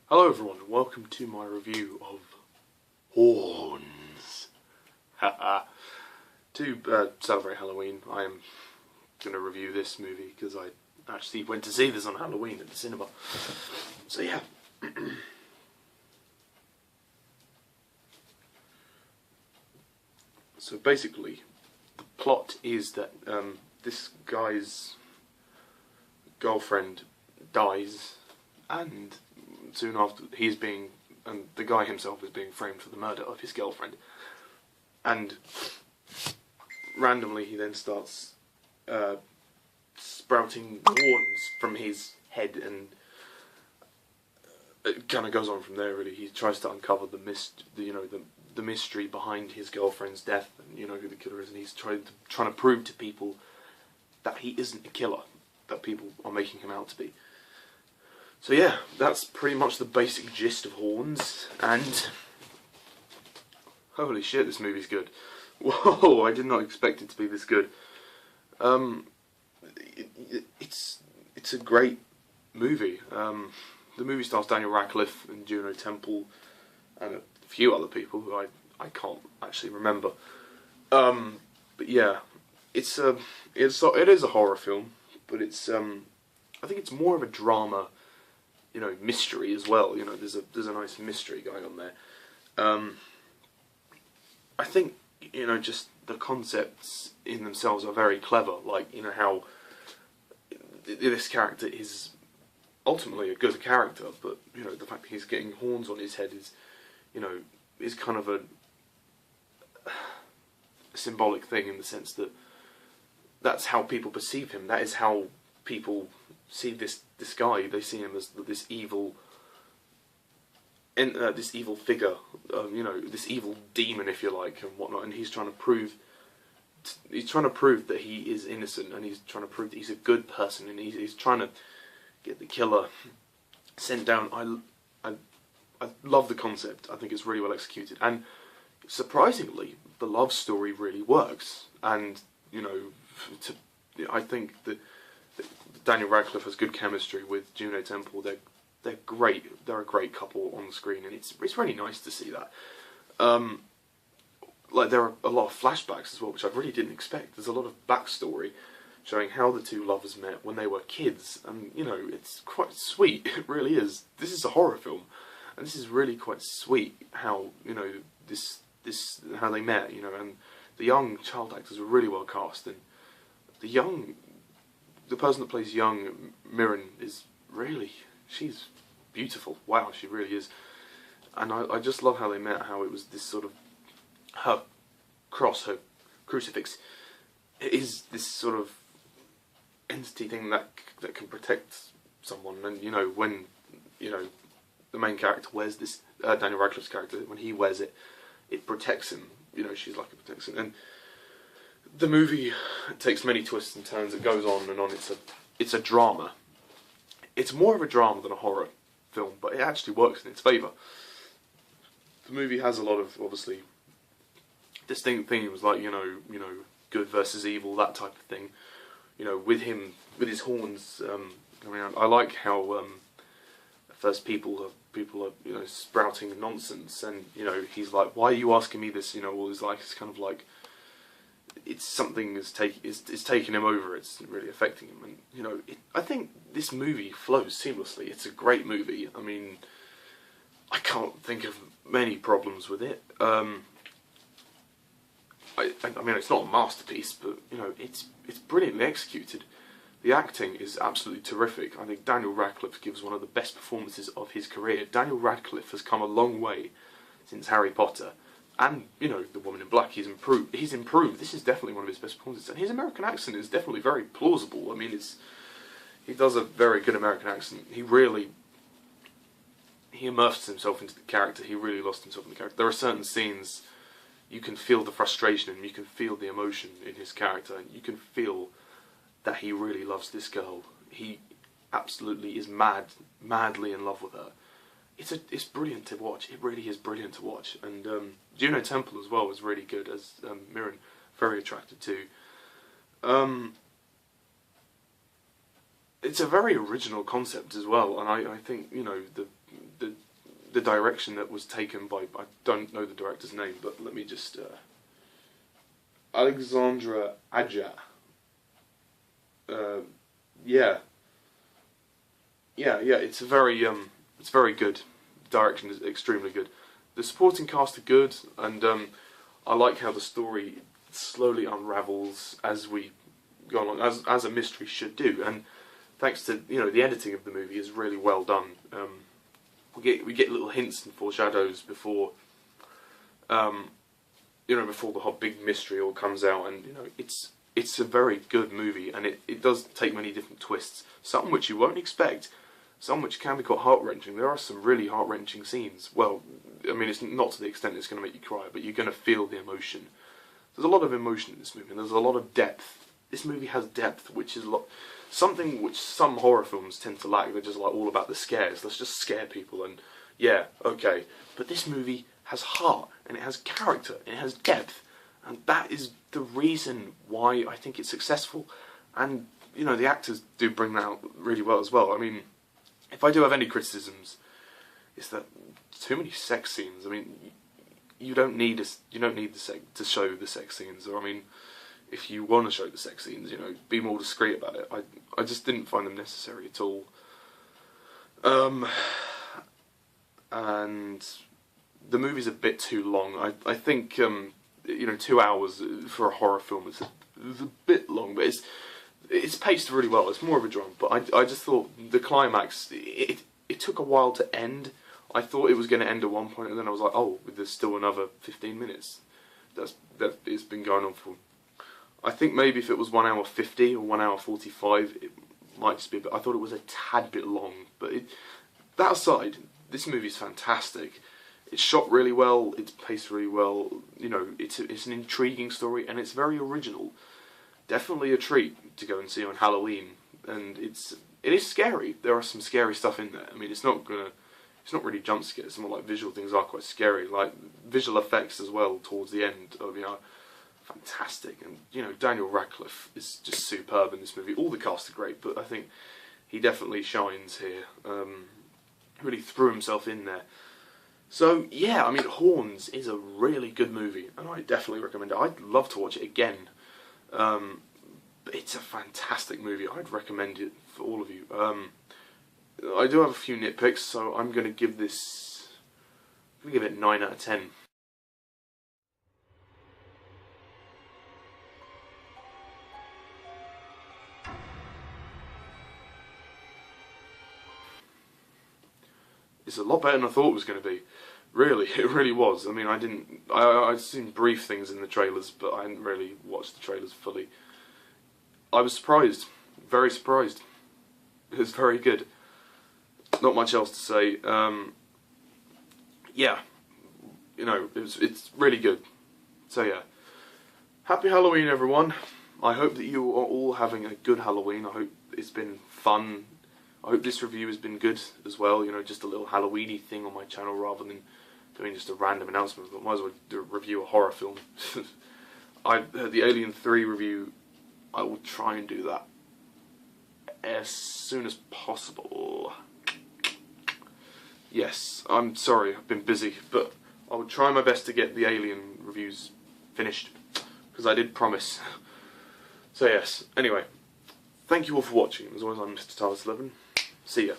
Hello everyone, and welcome to my review of Horns. To celebrate Halloween, I am going to review this movie because I actually went to see this on Halloween at the cinema. So yeah. So basically, the plot is that this guy's girlfriend dies, and soon after and the guy himself is being framed for the murder of his girlfriend. And randomly he then starts sprouting horns from his head, and it kind of goes on from there. Really, he tries to uncover the mystery behind his girlfriend's death, and who the killer is, and he's trying to prove to people that he isn't a killer, that people are making him out to be. So yeah, that's pretty much the basic gist of Horns, and holy shit, this movie's good. Whoa, I did not expect it to be this good. It's a great movie. The movie stars Daniel Radcliffe and Juno Temple and a few other people who I can't actually remember. But yeah, it is a horror film, but it's I think it's more of a drama, mystery as well. There's a nice mystery going on there. I think just the concepts in themselves are very clever. Like how this character is ultimately a good character, but the fact that he's getting horns on his head is kind of a symbolic thing, in the sense that that's how people perceive him. That is how people see this guy. They see him as this evil, this evil figure, this evil demon, if you like, and whatnot. And he's trying to prove that he is innocent, and he's trying to prove that he's a good person, and he's trying to get the killer sent down. I love the concept. I think it's really well executed, and surprisingly, the love story really works. And I think that Daniel Radcliffe has good chemistry with Juno Temple. They're great. They're a great couple on the screen, and it's really nice to see that. Like, there are a lot of flashbacks as well, which I really didn't expect. There's a lot of backstory showing how the two lovers met when they were kids, and it's quite sweet. It really is. This is a horror film, and this is really quite sweet how how they met. And the young child actors were really well cast, and the person that plays young Mirren she's beautiful. Wow, she really is. And I just love how they met, how it was this sort of, her crucifix, is this sort of entity thing that can protect someone. And when the main character wears this, Daniel Radcliffe's character, when he wears it, it protects him. She's like it protects him. And the movie takes many twists and turns. It goes on and on. It's a drama. It's more of a drama than a horror film, but it actually works in its favour. The movie has a lot of, obviously, distinct themes, like good versus evil, that type of thing. With his horns coming around. I like how at first people are sprouting nonsense, and he's like, why are you asking me this? All is like, it's kind of like, it's something is taking him over. It's really affecting him, and I think this movie flows seamlessly. It's a great movie. I mean, I can't think of many problems with it. I mean, it's not a masterpiece, but it's brilliantly executed. The acting is absolutely terrific. I think Daniel Radcliffe gives one of the best performances of his career. Daniel Radcliffe has come a long way since Harry Potter. And, The Woman in Black, he's improved. This is definitely one of his best performances. And his American accent is definitely very plausible. I mean, he does a very good American accent. He immersed himself into the character. He really lost himself in the character. There are certain scenes, you can feel the frustration, and you can feel the emotion in his character. And you can feel that he really loves this girl. He absolutely is madly in love with her. It's brilliant to watch. It really is brilliant to watch. And Juno Temple as well was really good as Mirren, very attracted too. It's a very original concept as well, and I think the the direction that was taken by, I don't know the director's name, but let me just Alexandre Aja. It's very good. Direction is extremely good. The supporting cast are good, and I like how the story slowly unravels as we go along, as a mystery should do. And thanks to the editing of the movie is really well done. We get little hints and foreshadows before before the whole big mystery all comes out, and it's a very good movie, and it does take many different twists, some which you won't expect, some which can be quite heart-wrenching. There are some really heart-wrenching scenes. Well, I mean, it's not to the extent it's going to make you cry, but you're going to feel the emotion. There's a lot of emotion in this movie, and there's a lot of depth. This movie has depth, which is something which some horror films tend to lack. They're just like all about the scares. Let's just scare people, and yeah, okay. But this movie has heart, and it has character, and it has depth, and that is the reason why I think it's successful. And the actors do bring that out really well as well. I mean, if I do have any criticisms, it's that too many sex scenes. I mean, you don't need to show the sex scenes, or I mean, if you want to show the sex scenes, be more discreet about it. I just didn't find them necessary at all. And the movie's a bit too long. I think 2 hours for a horror film is a bit long, but it's paced really well. It's more of a drama, but I just thought the climax, it took a while to end. I thought it was going to end at one point, and then I was like, oh, there's still another 15 minutes. That it's been going on for. I think maybe if it was 1 hour 50 or 1 hour 45, it might just be a bit. I thought it was a tad bit long, but that aside, this movie's fantastic. It's shot really well. It's paced really well. It's an intriguing story, and it's very original. Definitely a treat to go and see on Halloween, and it is scary. There are some scary stuff in there. I mean, it's not really jump scares. Some like visual things are quite scary, like visual effects as well towards the end of fantastic. And Daniel Radcliffe is just superb in this movie. All the cast are great, but I think he definitely shines here. Really threw himself in there. So yeah, I mean, Horns is a really good movie, and I definitely recommend it. I'd love to watch it again. But it's a fantastic movie. I'd recommend it for all of you. I do have a few nitpicks, so I'm going to give it 9 out of 10. It's a lot better than I thought it was going to be. Really, it really was. I mean, I'd seen brief things in the trailers, but I hadn't really watched the trailers fully. I was surprised. Very surprised. It was very good. Not much else to say. Yeah. It's really good. So yeah. Happy Halloween, everyone. I hope that you are all having a good Halloween. I hope it's been fun. I hope this review has been good as well. Just a little Halloween-y thing on my channel rather than doing just a random announcement. But might as well review a horror film. I heard the Alien 3 review. I will try and do that as soon as possible. Yes, I'm sorry, I've been busy, but I will try my best to get the Alien reviews finished, because I did promise. So yes, anyway, thank you all for watching. As always, I'm Mr. Talis11. See ya.